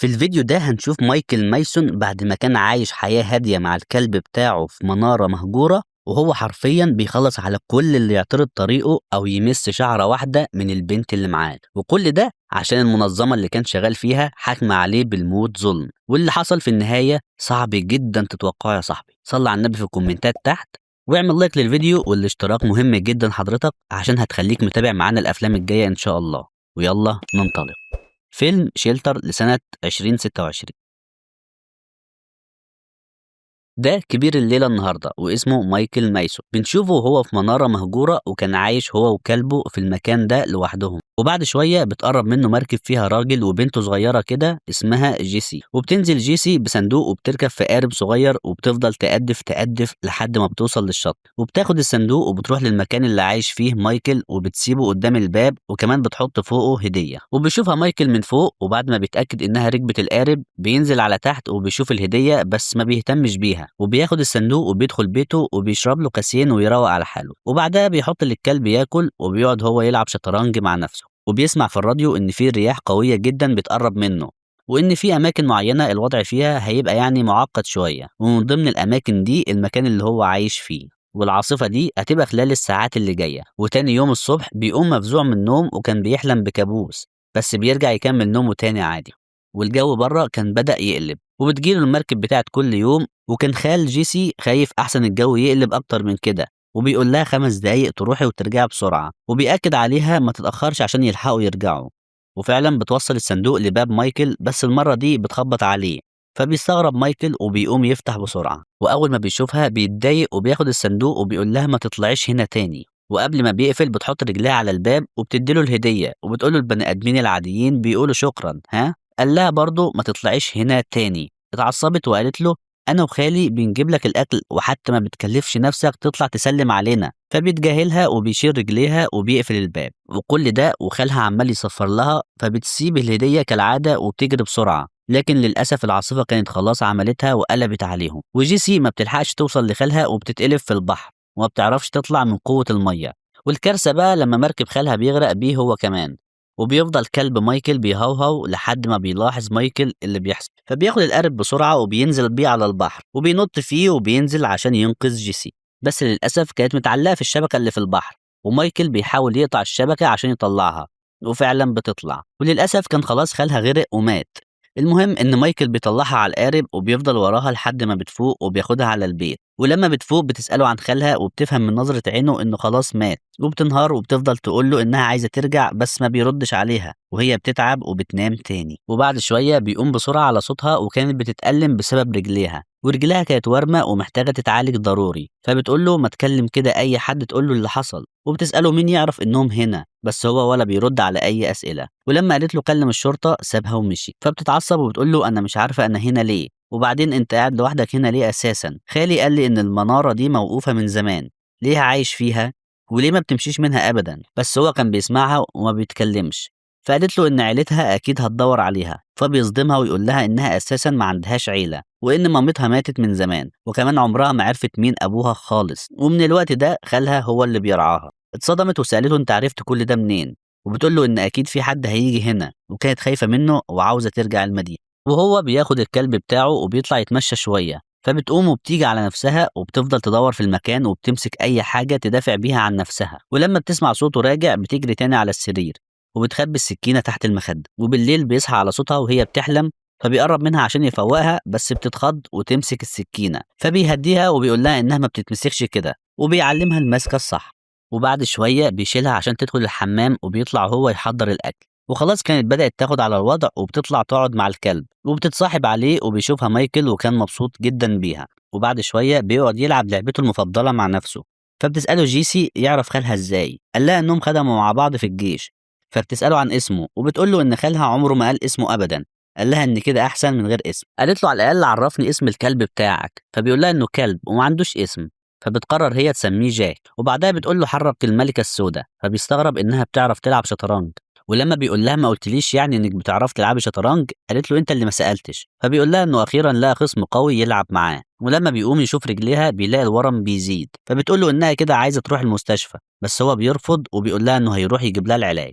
في الفيديو ده هنشوف مايكل مايسون بعد ما كان عايش حياة هادية مع الكلب بتاعه في منارة مهجورة، وهو حرفيا بيخلص على كل اللي يعترض طريقه أو يمس شعرة واحدة من البنت اللي معاه، وكل ده عشان المنظمة اللي كان شغال فيها حاكمة عليه بالموت ظلم. واللي حصل في النهاية صعب جدا تتوقعه يا صاحبي. صلي على النبي في الكومنتات تحت، واعمل لايك للفيديو، والاشتراك مهم جدا حضرتك عشان هتخليك متابع معانا الأفلام الجاية إن شاء الله. ويلا ننطلق. فيلم شيلتر لسنة 2026. ده كبير الليلة النهاردة واسمه مايكل مايسون. بنشوفه وهو في منارة مهجورة، وكان عايش هو وكلبه في المكان ده لوحدهم. وبعد شوية بتقرب منه مركب فيها راجل وبنته صغيرة كده اسمها جيسي، وبتنزل جيسي بصندوق وبتركب في قارب صغير، وبتفضل تقدف لحد ما بتوصل للشط، وبتاخد الصندوق وبتروح للمكان اللي عايش فيه مايكل وبتسيبه قدام الباب، وكمان بتحط فوقه هدية. وبيشوفها مايكل من فوق، وبعد ما بيتأكد انها ركبت القارب بينزل على تحت وبيشوف الهدية بس ما بيهتمش بيها، وبياخد الصندوق وبيدخل بيته وبيشرب له كاسين ويروق على حاله. وبعدها بيحط للكلب ياكل، وبيقعد هو يلعب شطرنج مع نفسه، وبيسمع في الراديو ان في رياح قويه جدا بتقرب منه، وان في اماكن معينه الوضع فيها هيبقى يعني معقد شويه، ومن ضمن الاماكن دي المكان اللي هو عايش فيه. والعاصفه دي هتبقى خلال الساعات اللي جايه. وتاني يوم الصبح بيقوم مفزوع من النوم وكان بيحلم بكابوس، بس بيرجع يكمل نومه تاني عادي. والجو بره كان بدأ يقلب، وبتجيله المركب بتاعت كل يوم. وكان خال جيسي خايف أحسن الجو يقلب أكتر من كده، وبيقول لها 5 دقايق تروحي وترجعي بسرعة، وبيأكد عليها ما تتأخرش عشان يلحقوا يرجعوا. وفعلا بتوصل الصندوق لباب مايكل، بس المرة دي بتخبط عليه، فبيستغرب مايكل وبيقوم يفتح بسرعة. وأول ما بيشوفها بيتضايق وبياخد الصندوق وبيقول لها ما تطلعيش هنا تاني. وقبل ما بيقفل بتحط رجليها على الباب وبتديله الهدية، وبتقوله البني آدمين العاديين بيقولوا شكرا، ها؟ قال لها برضه ما تطلعيش هنا تاني. اتعصبت وقالت له انا وخالي بنجيب لك الاكل، وحتى ما بتكلفش نفسك تطلع تسلم علينا. فبيتجاهلها وبيشيل رجليها وبيقفل الباب، وكل ده وخالها عمال يصفر لها، فبتسيب الهديه كالعاده وبتجري بسرعه. لكن للاسف العاصفه كانت خلاص عملتها وقلبت عليهم، وجيسي ما بتلحقش توصل لخالها وبتتقلب في البحر، وما بتعرفش تطلع من قوه الميه. والكارثه بقى لما مركب خالها بيغرق بيه هو كمان. وبيفضل كلب مايكل بيهوهو لحد ما بيلاحظ مايكل اللي بيحصل، فبياخد القارب بسرعة وبينزل بيه على البحر، وبينط فيه وبينزل عشان ينقذ جيسي. بس للأسف كانت متعلقة في الشبكة اللي في البحر، ومايكل بيحاول يقطع الشبكة عشان يطلعها، وفعلا بتطلع. وللأسف كان خلاص خالها غرق ومات. المهم إن مايكل بيطلعها على القارب وبيفضل وراها لحد ما بتفوق وبياخدها على البيت. ولما بتفوق بتسأله عن خالها، وبتفهم من نظرة عينه إنه خلاص مات، وبتنهار وبتفضل تقول له إنها عايزة ترجع بس ما بيردش عليها، وهي بتتعب وبتنام تاني. وبعد شوية بيقوم بسرعة على صوتها، وكانت بتتألم بسبب رجليها، ورجلها كانت وارمة ومحتاجة تتعالج ضروري. فبتقول له ما تكلم كده أي حد تقول له اللي حصل، وبتسأله مين يعرف إنهم هنا، بس هو ولا بيرد على أي أسئلة. ولما قالت له كلم الشرطة سابها ومشي. فبتتعصب وبتقول له أنا مش عارفة أنا هنا ليه، وبعدين انت قاعد لوحدك هنا ليه اساسا؟ خالي قال لي ان المنارة دي موقوفة من زمان، ليه عايش فيها وليه ما بتمشيش منها ابدا؟ بس هو كان بيسمعها وما بيتكلمش. فقالت له ان عيلتها اكيد هتدور عليها، فبيصدمها ويقول لها انها اساسا ما عندهاش عيلة، وان مامتها ماتت من زمان، وكمان عمرها ما عرفت مين ابوها خالص، ومن الوقت ده خالها هو اللي بيرعاها. اتصدمت وسألته انت عرفت كل ده منين؟ وبتقول له ان اكيد في حد هيجي هنا، وكانت خايفة منه وعاوزة ترجع المدينة. وهو بياخد الكلب بتاعه وبيطلع يتمشى شوية، فبتقوم وبتيجي على نفسها وبتفضل تدور في المكان وبتمسك أي حاجة تدافع بيها عن نفسها. ولما بتسمع صوته راجع بتجري تاني على السرير، وبتخبي السكينة تحت المخدة. وبالليل بيصحى على صوتها وهي بتحلم، فبيقرب منها عشان يفوقها، بس بتتخض وتمسك السكينة. فبيهديها وبيقول لها إنها ما بتتمسكش كده، وبيعلمها المسكة الصح. وبعد شوية بيشيلها عشان تدخل الحمام، وبيطلع هو يحضر الأكل. وخلاص كانت بدأت تاخد على الوضع، وبتطلع تقعد مع الكلب وبتتصاحب عليه، وبيشوفها مايكل وكان مبسوط جدا بيها. وبعد شوية بيقعد يلعب لعبته المفضلة مع نفسه. فبتسأله جيسي يعرف خالها ازاي، قال لها انهم خدموا مع بعض في الجيش. فبتسأله عن اسمه، وبتقول له ان خالها عمره ما قال اسمه ابدا، قال لها ان كده احسن من غير اسم. قالت له على الاقل عرفني اسم الكلب بتاعك، فبيقول لها انه كلب وما عندوش اسم. فبتقرر هي تسميه جاك. وبعدها بتقول له حرك الملكة السوداء، فبيستغرب انها بتعرف تلعب شطرنج. ولما بيقول لها ما قلتليش يعني انك بتعرفي تلعبي شطرنج، قالت له انت اللي ما سالتش. فبيقول لها انه اخيرا لقى خصم قوي يلعب معاه. ولما بيقوم يشوف رجليها بيلاقي الورم بيزيد، فبتقول له انها كده عايزه تروح المستشفى، بس هو بيرفض وبيقول لها انه هيروح يجيب لها العلاج.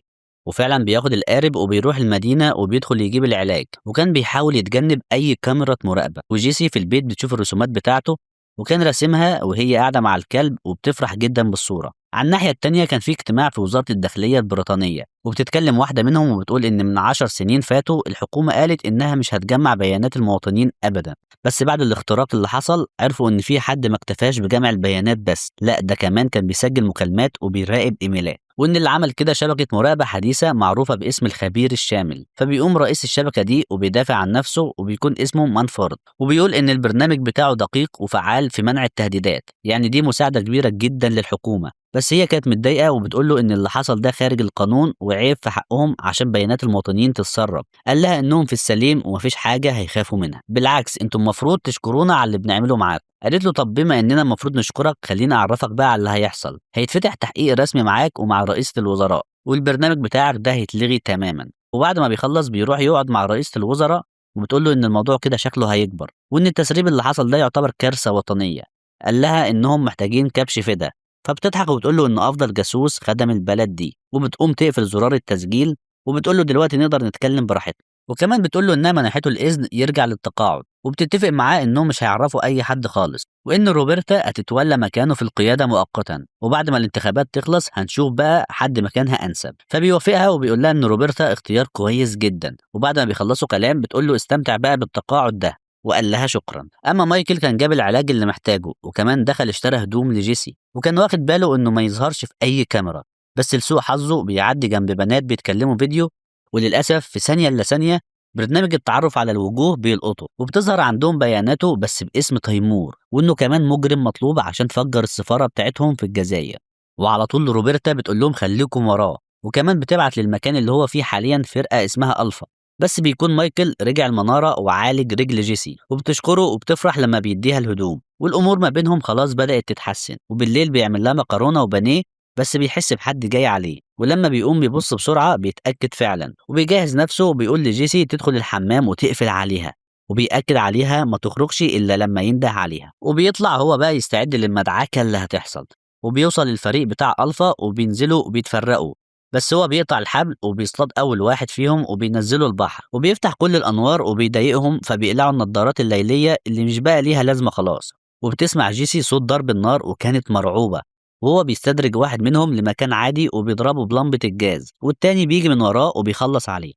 وفعلا بياخد القارب وبيروح المدينة وبيدخل يجيب العلاج، وكان بيحاول يتجنب أي كاميرا مراقبة. وجيسي في البيت بتشوف الرسومات بتاعته، وكان راسمها وهي قاعدة مع الكلب وبتفرح جدا بالصورة. على الناحية التانية كان في اجتماع في وزارة الداخلية البريطانية، وبتتكلم واحدة منهم وبتقول إن من 10 سنين فاتوا الحكومة قالت إنها مش هتجمع بيانات المواطنين أبدا، بس بعد الاختراق اللي حصل عرفوا إن في حد ما اكتفاش بجمع البيانات بس، لا ده كمان كان بيسجل مكالمات وبيراقب إيميلات، وإن اللي عمل كده شبكة مراقبة حديثة معروفة باسم الخبير الشامل. فبيقوم رئيس الشبكة دي وبيدافع عن نفسه وبيكون اسمه مانفورد، وبيقول إن البرنامج بتاعه دقيق وفعال في منع التهديدات، يعني دي مساعدة كبيرة جدا للحكومة. بس هي كانت متضايقة وبتقول له إن اللي حصل ده خارج القانون وعيب في حقهم عشان بيانات المواطنين تتسرب. قال لها إنهم في السليم ومفيش حاجة هيخافوا منها، بالعكس انتم المفروض تشكرونا على اللي بنعمله معاكم. قالت له طب بما إننا المفروض نشكرك خليني أعرفك بقى على اللي هيحصل، هيتفتح تحقيق رسمي معاك ومع رئيسة الوزراء، والبرنامج بتاعك ده هيتلغي تماما. وبعد ما بيخلص بيروح يقعد مع رئيسة الوزراء وبتقول له إن الموضوع كده شكله هيكبر، وإن التسريب اللي حصل ده يعتبر كارثة وطنية. قال لها إنهم محتاجين كبش فدا، فبتضحك وبتقول له إنه أفضل جاسوس خدم البلد دي، وبتقوم تقفل زرار التسجيل وبتقول له دلوقتي نقدر نتكلم براحتنا. وكمان بتقول له إنها منحته الإذن يرجع للتقاعد، وبتتفق معاه إنهم مش هيعرفوا أي حد خالص، وإن روبرتا هتتولى مكانه في القيادة مؤقتا، وبعد ما الانتخابات تخلص هنشوف بقى حد مكانها أنسب. فبيوافقها وبيقول لها إن روبرتا اختيار كويس جدا، وبعد ما بيخلصوا كلام بتقول له استمتع بقى بالتقاعد ده، وقال لها شكرا. اما مايكل كان جاب العلاج اللي محتاجه، وكمان دخل اشترى هدوم لجيسي، وكان واخد باله انه ما يظهرش في اي كاميرا، بس لسوء حظه بيعدي جنب بنات بيتكلموا فيديو، وللاسف في ثانيه الا ثانيه برنامج التعرف على الوجوه بيلقطه وبتظهر عندهم بياناته بس باسم تيمور، وانه كمان مجرم مطلوب عشان فجر السفاره بتاعتهم في الجزائر. وعلى طول روبرتا بتقول لهم خليكم وراه، وكمان بتبعت للمكان اللي هو فيه حاليا فرقه اسمها الفا. بس بيكون مايكل رجع المنارة وعالج رجل جيسي، وبتشكره وبتفرح لما بيديها الهدوم، والأمور ما بينهم خلاص بدأت تتحسن. وبالليل بيعمل لها مكرونة وبانيه، بس بيحس بحد جاي عليه، ولما بيقوم بيبص بسرعة بيتأكد فعلا، وبيجهز نفسه وبيقول لجيسي تدخل الحمام وتقفل عليها، وبيأكد عليها ما تخرجش إلا لما ينده عليها. وبيطلع هو بقى يستعد للمدعكة اللي هتحصل، وبيوصل الفريق بتاع ألفا وبينزلوا وبيتفرقوا، بس هو بيقطع الحبل وبيصطاد أول واحد فيهم وبينزله البحر، وبيفتح كل الأنوار وبيضايقهم، فبيقلعوا النضارات الليلية اللي مش بقى ليها لازمة خلاص. وبتسمع جيسي صوت ضرب النار وكانت مرعوبة، وهو بيستدرج واحد منهم لمكان عادي وبيضربه بلمبة الجاز، والتاني بيجي من وراه وبيخلص عليه.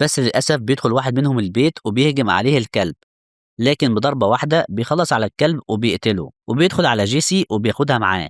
بس للأسف بيدخل واحد منهم البيت وبيهجم عليه الكلب، لكن بضربة واحدة بيخلص على الكلب وبيقتله، وبيدخل على جيسي وبياخدها معاه.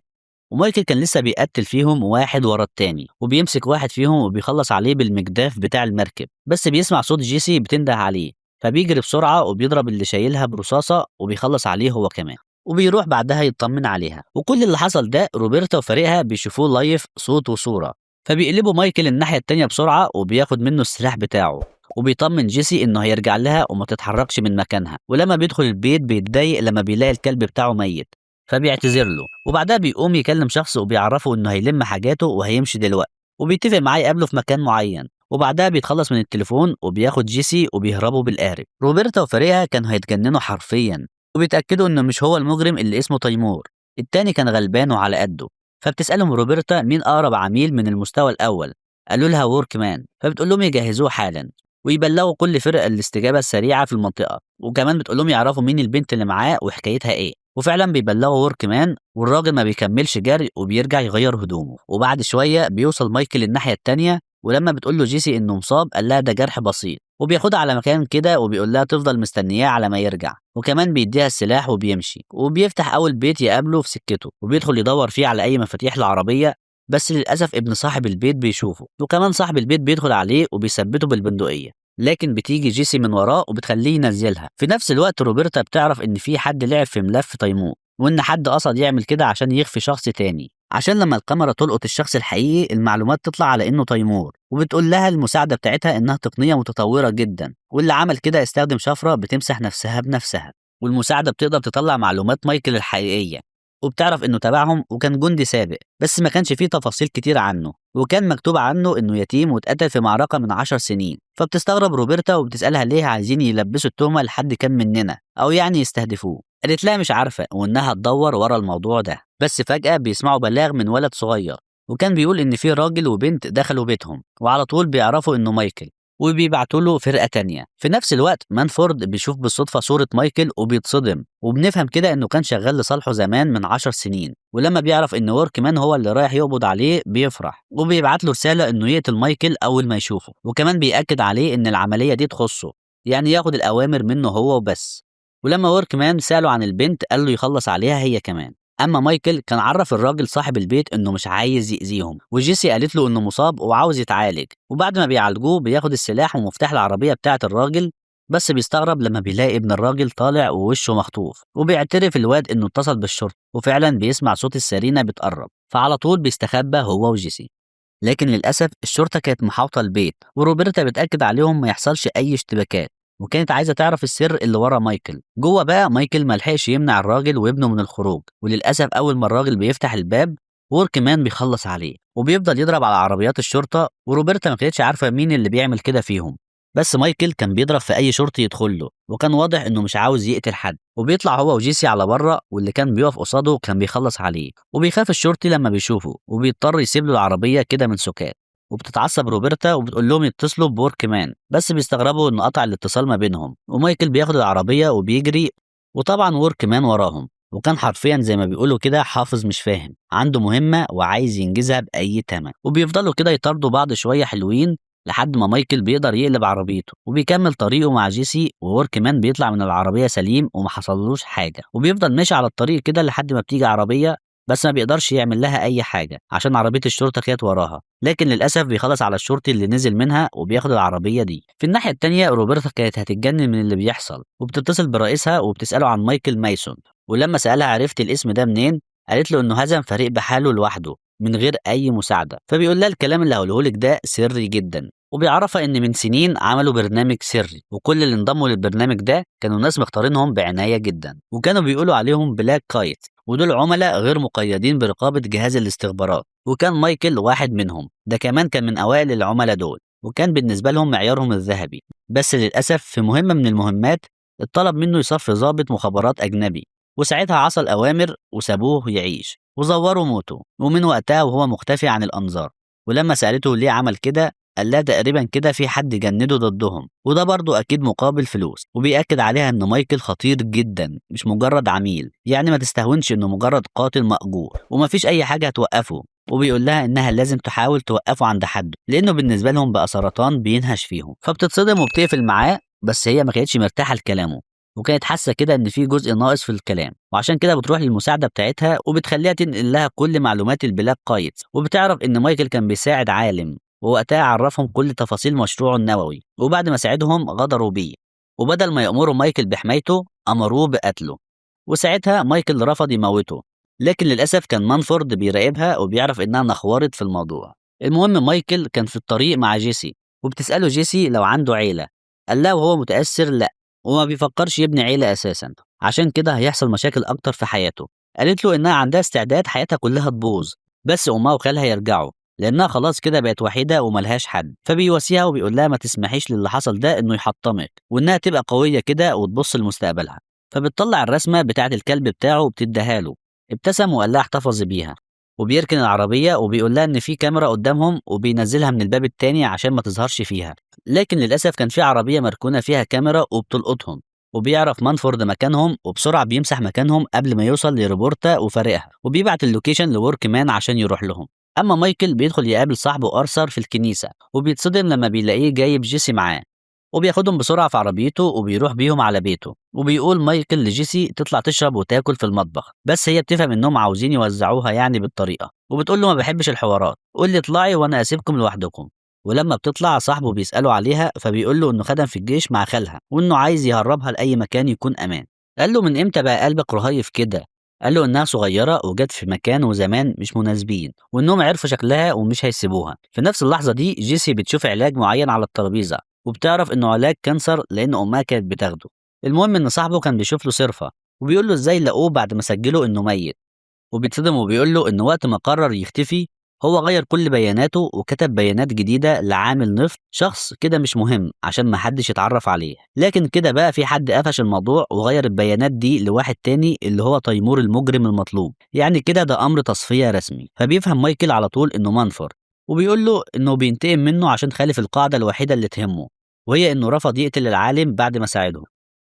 ومايكل كان لسه بيقتل فيهم واحد ورا التاني، وبيمسك واحد فيهم وبيخلص عليه بالمجداف بتاع المركب، بس بيسمع صوت جيسي بتنده عليه، فبيجري بسرعة وبيضرب اللي شايلها برصاصة وبيخلص عليه هو كمان، وبيروح بعدها يطمن عليها. وكل اللي حصل ده روبرتا وفريقها بيشوفوه لايف صوت وصورة، فبيقلبوا مايكل الناحية التانية بسرعة وبياخد منه السلاح بتاعه، وبيطمن جيسي انه هيرجع لها وما تتحركش من مكانها. ولما بيدخل البيت بيتضايق لما بيلاقي الكلب بتاعه ميت، فبيعتذر له، وبعدها بيقوم يكلم شخص وبيعرفه انه هيلم حاجاته وهيمشي دلوقتي، وبيتفق معاه يقابله في مكان معين. وبعدها بيتخلص من التليفون وبياخد جيسي وبيهربوا بالقارب. روبرتا وفريقها كانوا هيتجننوا حرفيا، وبيتأكدوا انه مش هو المجرم اللي اسمه تيمور، التاني كان غلبان وعلى قده. فبتسألهم روبرتا مين أقرب عميل من المستوى الأول، قالوا لها وورك مان، فبتقول لهم يجهزوه حالا ويبلغوا كل فرق الاستجابة السريعة في المنطقة، وكمان بتقول لهم يعرفوا مين البنت اللي معاه وحكايتها ايه. وفعلا بيبلغوا وورك مان، والراجل ما بيكملش جري وبيرجع يغير هدومه. وبعد شوية بيوصل مايكل الناحية التانية، ولما بتقول له جيسي انه مصاب قال لها ده جرح بسيط، وبياخدها على مكان كده وبيقول لها تفضل مستنياه على ما يرجع، وكمان بيديها السلاح وبيمشي. وبيفتح اول بيت يقابله في سكته وبيدخل يدور فيه على اي مفاتيح العربية، بس للأسف ابن صاحب البيت بيشوفه، وكمان صاحب البيت بيدخل عليه وبيثبته بالبندقية، لكن بتيجي جيسي من وراه وبتخليه ينزلها. في نفس الوقت روبرتا بتعرف ان في حد لعب في ملف تيمور، وان حد قصد يعمل كده عشان يخفي شخص تاني، عشان لما الكاميرا تلقط الشخص الحقيقي المعلومات تطلع على انه تيمور. وبتقول لها المساعدة بتاعتها انها تقنية متطورة جدا، واللي عمل كده استخدم شفرة بتمسح نفسها بنفسها، والمساعدة بتقدر تطلع معلومات مايكل الحقيقية. وبتعرف انه تبعهم وكان جندي سابق، بس ما كانش فيه تفاصيل كتير عنه، وكان مكتوب عنه انه يتيم واتقتل في معركة من 10 سنين. فبتستغرب روبرتا وبتسألها ليه عايزين يلبسوا التهمة لحد كان مننا، او يعني يستهدفوه. قالت لها مش عارفة وانها تدور ورا الموضوع ده. بس فجأة بيسمعوا بلاغ من ولد صغير وكان بيقول إن في راجل وبنت دخلوا بيتهم وعلى طول بيعرفوا إنه مايكل وبيبعتوا له فرقة تانية. في نفس الوقت مانفورد بيشوف بالصدفة صورة مايكل وبيتصدم، وبنفهم كده إنه كان شغال لصالحه زمان من 10 سنين، ولما بيعرف إن وركمان هو اللي رايح يقبض عليه بيفرح وبيبعت له رسالة إنه يقتل مايكل أول ما يشوفه، وكمان بيأكد عليه إن العملية دي تخصه، يعني ياخد الأوامر منه هو وبس. ولما وركمان سأله عن البنت قال له يخلص عليها هي كمان. أما مايكل كان عرف الراجل صاحب البيت إنه مش عايز يأذيهم، وجيسي قالت له إنه مصاب وعاوز يتعالج، وبعد ما بيعالجوه بياخد السلاح ومفتاح العربية بتاعة الراجل، بس بيستغرب لما بيلاقي ابن الراجل طالع ووشه مخطوف، وبيعترف الواد إنه اتصل بالشرطة وفعلا بيسمع صوت السرينة بتقرب، فعلى طول بيستخبى هو وجيسي. لكن للأسف الشرطة كانت محاوطة البيت، وروبرتا بتأكد عليهم ما يحصلش أي اشتباكات، وكانت عايزة تعرف السر اللي ورا مايكل. جوه بقى مايكل ملحقش يمنع الراجل وابنه من الخروج، وللأسف أول ما الراجل بيفتح الباب ووركمان بيخلص عليه وبيفضل يضرب على عربيات الشرطة، وروبرتا ما كانتش عارفة مين اللي بيعمل كده فيهم، بس مايكل كان بيضرب في أي شرطي يدخل له، وكان واضح إنه مش عاوز يقتل حد، وبيطلع هو وجيسي على بره، واللي كان بيقف قصاده كان بيخلص عليه، وبيخاف الشرطي لما بيشوفه وبيضطر يسيب له العربية كده من سكات. وبتتعصب روبرتا وبتقول لهم يتصلوا بوركمان، بس بيستغربوا انه قطع الاتصال ما بينهم، ومايكل بياخد العربية وبيجري، وطبعا ووركمان وراهم، وكان حرفيا زي ما بيقولوا كده حافظ مش فاهم، عنده مهمة وعايز ينجزها بأي تمن، وبيفضلوا كده يطاردوا بعض شوية حلوين لحد ما مايكل بيقدر يقلب عربيته وبيكمل طريقه مع جيسي، ووركمان بيطلع من العربية سليم وما حصلوش حاجة، وبيفضل ماشي على الطريق كده لحد ما بتيجي عربية، بس ما بيقدرش يعمل لها أي حاجة عشان عربية الشرطة كانت وراها، لكن للأسف بيخلص على الشرطي اللي نزل منها وبياخد العربية دي. في الناحية التانية روبرتا كانت هتتجنن من اللي بيحصل، وبتتصل برئيسها وبتسأله عن مايكل مايسون، ولما سألها عرفت الاسم ده منين، قالت له إنه هزم فريق بحاله لوحده من غير أي مساعدة، فبيقول لها الكلام اللي هقوله لك ده سري جدا، وبيعرفها إن من سنين عملوا برنامج سري، وكل اللي انضموا للبرنامج ده كانوا ناس مختارينهم بعناية جدا، وكانوا بيقولوا عليهم بلاك كايت، ودول عملاء غير مقيدين برقابة جهاز الاستخبارات، وكان مايكل واحد منهم، ده كمان كان من أوائل العملاء دول، وكان بالنسبة لهم معيارهم الذهبي. بس للأسف في مهمة من المهمات اتطلب منه يصفي ضابط مخابرات أجنبي، وساعتها عصى الأوامر وسابوه يعيش وزوروا موته، ومن وقتها وهو مختفي عن الأنظار. ولما سألته ليه عمل كده قال لها تقريبا كده في حد جنده ضدهم، وده برضه أكيد مقابل فلوس، وبيأكد عليها إن مايكل خطير جدا مش مجرد عميل، يعني ما تستهونش إنه مجرد قاتل مأجور ومفيش أي حاجة هتوقفه، وبيقول لها إنها لازم تحاول توقفه عند حد لأنه بالنسبة لهم بقى سرطان بينهش فيهم، فبتتصدم وبتقفل معاه، بس هي ما كانتش مرتاحة لكلامه، وكانت حاسة كده إن في جزء ناقص في الكلام، وعشان كده بتروح للمساعدة بتاعتها وبتخليها تنقل لها كل معلومات البلاك قايت، وبتعرف إن مايكل كان بيساعد عالم، ووقتها عرفهم كل تفاصيل مشروعه النووي، وبعد ما ساعدهم غدروا بيه، وبدل ما يأمروا مايكل بحمايته أمروه بقتله، وساعتها مايكل رفض يموته، لكن للأسف كان مانفورد بيراقبها وبيعرف إنها نخورت في الموضوع. المهم مايكل كان في الطريق مع جيسي، وبتسأله جيسي لو عنده عيلة، قال لها وهو متأثر لأ، وما بيفكرش يبني عيلة أساسا، عشان كده هيحصل مشاكل أكتر في حياته. قالت له إنها عندها استعداد حياتها كلها تبوظ بس أمها وخالها يرجعوا، لأنها خلاص كده بقت وحيدة وملهاش حد، فبيواسيها وبيقول لها ما تسمحيش للي حصل ده إنه يحطمك، وإنها تبقى قوية كده وتبص لمستقبلها. فبتطلع الرسمة بتاعة الكلب بتاعه وبتديها له، ابتسم وقال لها احتفظي بيها، وبيركن العربية وبيقول لها إن في كاميرا قدامهم وبينزلها من الباب التاني عشان ما تظهرش فيها، لكن للأسف كان في عربية مركونة فيها كاميرا وبتلقطهم، وبيعرف مانفورد مكانهم وبسرعة بيمسح مكانهم قبل ما يوصل لروبرتا وفريقها، وبيبعت اللوكيشن لوركمان عشان يروح لهم. أما مايكل بيدخل يقابل صاحبه أرثر في الكنيسة، وبيتصدم لما بيلاقيه جايب جيسي معاه، وبياخدهم بسرعة في عربيته وبيروح بيهم على بيته، وبيقول مايكل لجيسي تطلع تشرب وتاكل في المطبخ، بس هي بتفهم انهم عاوزين يوزعوها يعني بالطريقة، وبتقول له ما بحبش الحوارات، قول لي اطلعي وانا اسيبكم لوحدكم. ولما بتطلع صاحبه بيسأله عليها، فبيقول له انه خدم في الجيش مع خالها وانه عايز يهربها لأي مكان يكون امان. قال له من امتى بقى قلبك رهيف كده؟ قال له انها صغيرة وجت في مكان وزمان مش مناسبين، وانهم عرفوا شكلها ومش هيسيبوها. في نفس اللحظة دي جيسي بتشوف علاج معين على الترابيزة، وبتعرف انه علاج كانسر لان امها كانت بتاخده. المهم ان صاحبه كان بيشوف له صرفة، وبيقول له ازاي لقوه بعد ما سجله انه ميت، وبيتصدم وبيقول له ان وقت ما قرر يختفي هو غير كل بياناته وكتب بيانات جديدة لعامل نفط شخص كده مش مهم عشان محدش يتعرف عليه، لكن كده بقى في حد قفش الموضوع وغير البيانات دي لواحد تاني اللي هو تيمور المجرم المطلوب، يعني كده ده أمر تصفية رسمي. فبيفهم مايكل على طول إنه منفر، وبيقول له إنه بينتقم منه عشان خالف القاعدة الوحيدة اللي تهمه، وهي إنه رفض يقتل العالم بعد ما ساعده.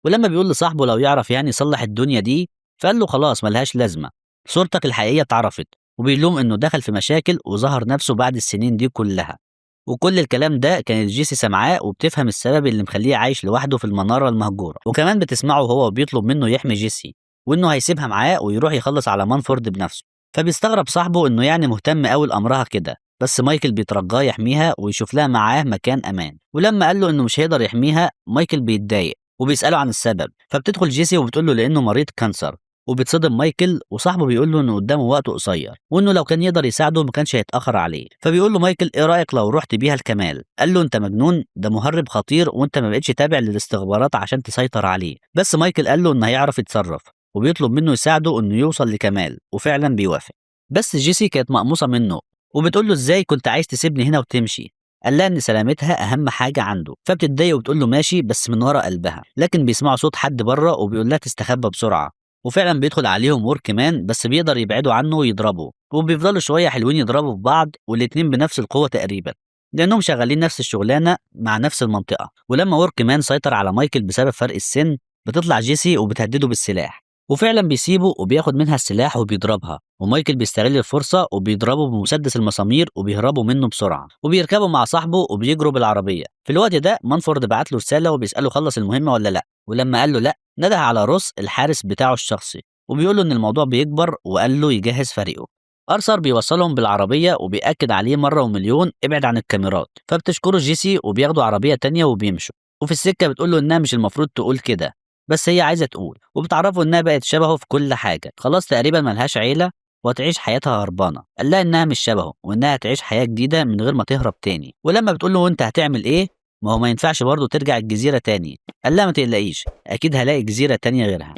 ولما بيقول لصاحبه لو يعرف يعني يصلح الدنيا دي، فقال له خلاص ملهاش لازمة، صورتك الحقيقية اتعرفت. وبيقول لهم إنه دخل في مشاكل وظهر نفسه بعد السنين دي كلها. وكل الكلام ده كانت جيسي سامعاه وبتفهم السبب اللي مخليه عايش لوحده في المنارة المهجورة، وكمان بتسمعه هو بيطلب منه يحمي جيسي وإنه هيسيبها معاه ويروح يخلص على مانفورد بنفسه. فبيستغرب صاحبه إنه يعني مهتم أوي لأمرها كده، بس مايكل بيترجاه يحميها ويشوف لها معاه مكان أمان. ولما قال له إنه مش هيقدر يحميها مايكل بيتضايق وبيسأله عن السبب، فبتدخل جيسي وبتقول له لأنه مريض كانسر. وبيتصدم مايكل وصاحبه بيقول له انه قدامه وقت قصير وانه لو كان يقدر يساعده ما كانش هيتاخر عليه. فبيقول له مايكل ايه رايك لو رحت بيها لكمال؟ قال له انت مجنون، ده مهرب خطير وانت ما بقتش تابع للاستخبارات عشان تسيطر عليه. بس مايكل قال له انه هيعرف يتصرف وبيطلب منه يساعده انه يوصل لكمال، وفعلا بيوافق. بس جيسي كانت مقموصه منه وبتقول له ازاي كنت عايز تسيبني هنا وتمشي؟ قال لها ان سلامتها اهم حاجه عنده، فبتتضايق وبتقول له ماشي بس من ورا قلبها. لكن بيسمعوا صوت حد بره وبيقول لها تستخبى بسرعه، وفعلا بيدخل عليهم وركمان بس بيقدر يبعدوا عنه ويضربه، وبيفضلوا شويه حلوين يضربوا في بعض والاتنين بنفس القوه تقريبا لانهم شغالين نفس الشغلانه مع نفس المنطقه. ولما وركمان سيطر على مايكل بسبب فرق السن بتطلع جيسي وبتهدده بالسلاح، وفعلا بيسيبه وبياخد منها السلاح وبيضربها، ومايكل بيستغل الفرصه وبيضربه بمسدس المسامير وبيهربوا منه بسرعه وبيركبوا مع صاحبه وبيجروا بالعربيه. في الوقت ده مانفورد بعت له رساله وبيساله خلص المهمه ولا لا، ولما قال له لا نده على روس الحارس بتاعه الشخصي وبيقول له ان الموضوع بيكبر وقال له يجهز فريقه. ارثر بيوصلهم بالعربيه وبيأكد عليه مره ومليون ابعد عن الكاميرات، فبتشكره جيسي وبياخدوا عربيه تانية وبيمشوا. وفي السكه بتقول له انها مش المفروض تقول كده بس هي عايزه تقول، وبتعرفه انها بقت شبهه في كل حاجه، خلاص تقريبا ملهاش عيله وهتعيش حياتها هربانه. قال لها انها مش شبهه وانها هتعيش حياه جديده من غير ما تهرب تاني. ولما بتقول له انت هتعمل ايه؟ ما هو ما ينفعش برضه ترجع الجزيره تاني. قال لها ما تقلقيش اكيد هلاقي جزيره تانية غيرها.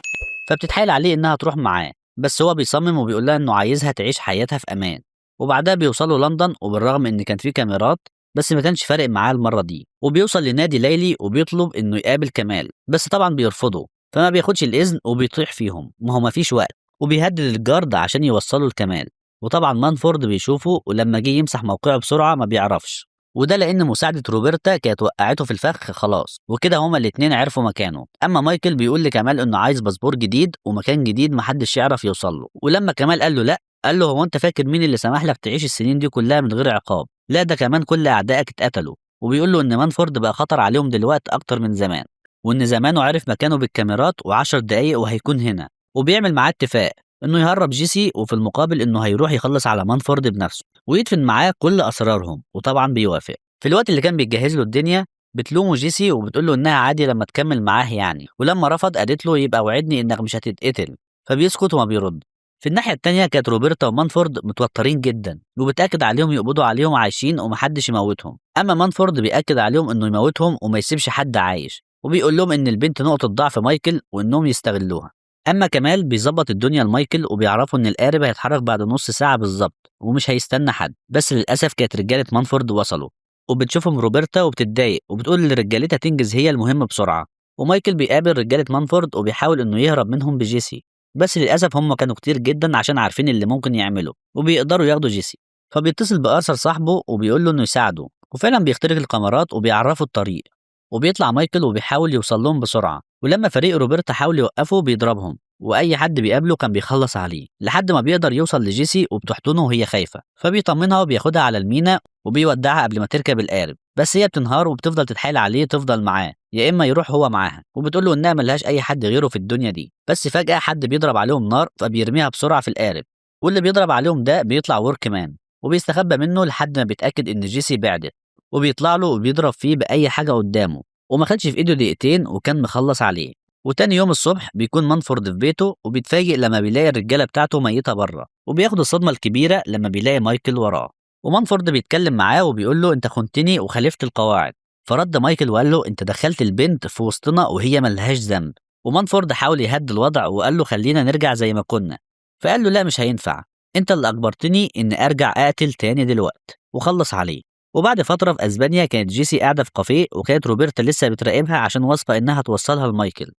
فبتتحايل عليه انها تروح معاه بس هو بيصمم وبيقول لها انه عايزها تعيش حياتها في امان. وبعدها بيوصلوا لندن وبالرغم ان كان في كاميرات بس ما كانش فارق معاه المره دي، وبيوصل لنادي ليلي وبيطلب انه يقابل كمال بس طبعا بيرفضوا، فما بياخدش الاذن وبيطيح فيهم ما هو ما فيش وقت، وبيهدد الجارد عشان يوصلوا لكمال. وطبعا مانفورد بيشوفه ولما جه يمسح موقعه بسرعه ما بيعرفش، وده لان مساعده روبرتا كانت وقعته في الفخ خلاص، وكده هما الاتنين عرفوا مكانه. اما مايكل بيقول لكمال انه عايز باسبور جديد ومكان جديد محدش يعرف يوصل له. ولما كمال قال له لا، قال له هو انت فاكر مين اللي سمح لك تعيش السنين دي كلها من غير عقاب؟ لا ده كمان كل اعدائك اتقتلوا. وبيقول له ان مانفورد بقى خطر عليهم دلوقتي اكتر من زمان، وان زمانه عرف مكانه بالكاميرات و10 دقايق وهيكون هنا. وبيعمل معاه اتفاق انه يهرب جيسي وفي المقابل انه هيروح يخلص على مانفورد بنفسه ويدفن معاه كل اسرارهم، وطبعا بيوافق. في الوقت اللي كان بيجهز له الدنيا بتلومه جيسي وبتقول له انها عادي لما تكمل معاه يعني، ولما رفض قالت له يبقى وعدني انك مش هتتقتل، فبيسكت وما بيرد. في الناحيه التانيه كانت روبرتا ومانفورد متوترين جدا وبتاكد عليهم يقبضوا عليهم عايشين ومحدش يموتهم. اما مانفورد بياكد عليهم انه يموتهم وما يسيبش حد عايش، وبيقول لهم ان البنت نقطه ضعف مايكل وانهم يستغلوها. اما كمال بيظبط الدنيا لمايكل وبيعرفوا ان القارب هيتحرك بعد نص ساعه بالظبط ومش هيستنى حد. بس للاسف كانت رجاله مانفورد وصلوا، وبتشوفهم روبرتا وبتتضايق وبتقول لرجالتها تنجز هي المهمة بسرعة. ومايكل بيقابل رجالة مانفورد وبيحاول انه يهرب منهم بجيسي، بس للأسف هم كانوا كتير جدا عشان عارفين اللي ممكن يعمله وبيقدروا ياخدوا جيسي. فبيتصل بأرثر صاحبه وبيقول له انه يساعده، وفعلا بيخترق الكاميرات وبيعرفوا الطريق. وبيطلع مايكل وبيحاول يوصل لهم بسرعة، ولما فريق روبرتا حاول يوقفه بيضربهم، واي حد بيقابله كان بيخلص عليه لحد ما بيقدر يوصل لجيسي وبتحضنه وهي خايفة، فبيطمنها وبياخدها على المينا وبيودعها قبل ما تركب القارب. بس هي بتنهار وبتفضل تتحايل عليه تفضل معاه يا اما يروح هو معاها، وبتقول له انها ملهاش اي حد غيره في الدنيا دي. بس فجأة حد بيضرب عليهم نار فبيرميها بسرعة في القارب، واللي بيضرب عليهم ده بيطلع وركمان وبيستخبى منه لحد ما بيتأكد ان جيسي بعدت، وبيطلع له وبيضرب فيه بأي حاجة قدامه، وما خدش في ايده دقيقتين وكان مخلص عليه. وتاني يوم الصبح بيكون مانفورد في بيته وبيتفاجئ لما بيلاقي الرجالة بتاعته ميتة بره، وبياخد الصدمة الكبيرة لما بيلاقي مايكل وراه. ومانفورد بيتكلم معاه وبيقول له انت خنتني وخالفت القواعد. فرد مايكل وقال له انت دخلت البنت في وسطنا وهي ملهاش ذنب. ومانفورد حاول يهدي الوضع وقال له خلينا نرجع زي ما كنا، فقال له لا مش هينفع، انت اللي اجبرتني ان ارجع اقتل تاني دلوقتي وخلص عليه. وبعد فترة في اسبانيا كانت جيسي قاعدة في كافيه، وكانت روبرتا لسه بتراقبها عشان واثقة انها توصلها لمايكل.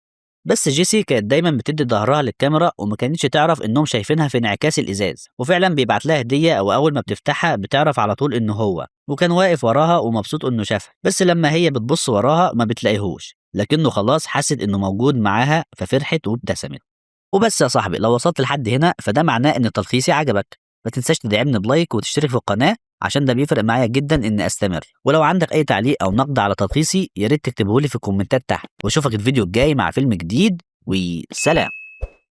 بس جيسي كانت دايما بتدي ظهرها للكاميرا وما كانتش تعرف انهم شايفينها في انعكاس الازاز، وفعلا بيبعت لها هديه، او اول ما بتفتحها بتعرف على طول انه هو، وكان واقف وراها ومبسوط انه شافها. بس لما هي بتبص وراها ما بتلاقيهوش، لكنه خلاص حست انه موجود معاها ففرحت وابتسمت. وبس يا صاحبي، لو وصلت لحد هنا فده معناه ان تلخيصي عجبك. ما تنساش تدعمني بلايك وتشترك في القناه عشان ده بيفرق معايا جدا ان استمر. ولو عندك اي تعليق او نقد على تلخيصي يا ريت تكتبه لي في الكومنتات تحت، واشوفك الفيديو الجاي مع فيلم جديد، وسلام.